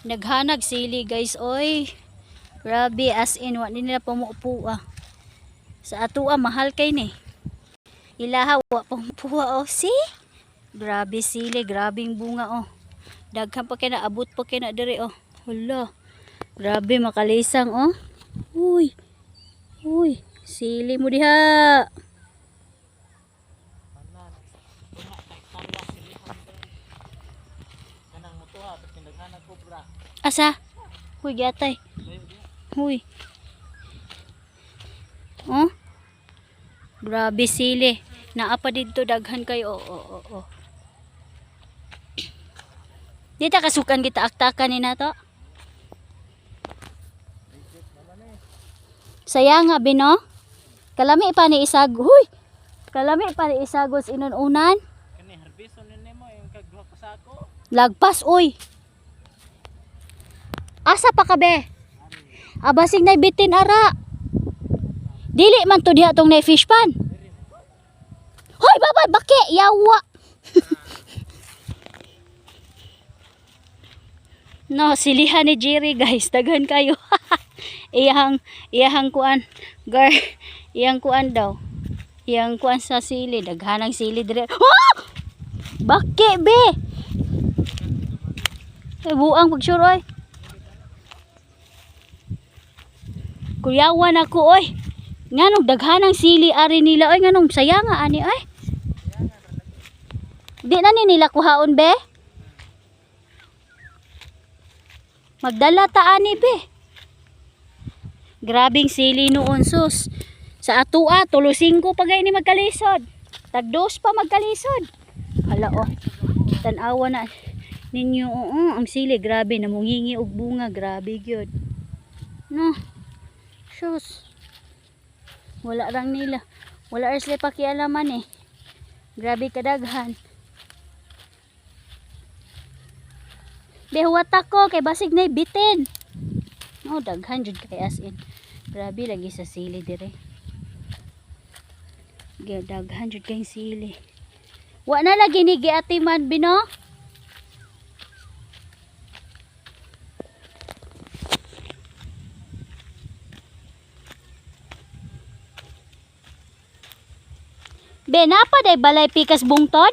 Naghanag sili guys, oy. Grabe, as in, wa nila pumuupo ah. Sa ato mahal kay ni. Ilaha, wa pumupuha oh. See? Grabe sili, grabing bunga oh. Daghan pa kay na, abot pa kay na diri oh. Hala. Grabe, makalisang oh. Uy. Uy, sili mo diha. Asa? Huy, gatay. Huy. Oh? Grabe sili. Naapa dito daghan kayo. Oh. Dito kasukan kita aktakan ni nato. Sayang nga bino. Kalami pa ni isag. Huy. Kalami pa ni isagos inununan. Kani harveston ni mo yung kagduha ka sako. Lagpas oy. Asa pa ka be? Abasig na bitin ara. Dili man to diha tong na fish pan. Hoy babad baki yawa. No, silihan ni Jerry guys, daghan kayo. iyang kuan, iyang kuan daw. Iyang kuan sa sili, daghanang sili dire. Oh! Baki be. Buang pagsure oy. Kuyawan ako oy. Nganong daghanang sili ari nila oy, nganong sayang ani oy. Di na ni nila kuhaon be. Magdala ta ani be. Grabing sili noon sus. Sa atua tulo 5 pagay ni magkalisod. Tag 2 pa magkalisod. Hala oh. Tan-awa na ninyo ang sili grabe namungingi og bunga, grabe gyud. No. Sus. Wala lang nila. Wala rin sila pakialaman eh. Grabe kadaghan. Behuwat ako kay basig na bitin. No, daghan jud kay as in. Grabe lagi sa sili dire. Daghan jud kay sili. Wa na lagi ni giatiman bino. Be, napa day balay pikas bungtod?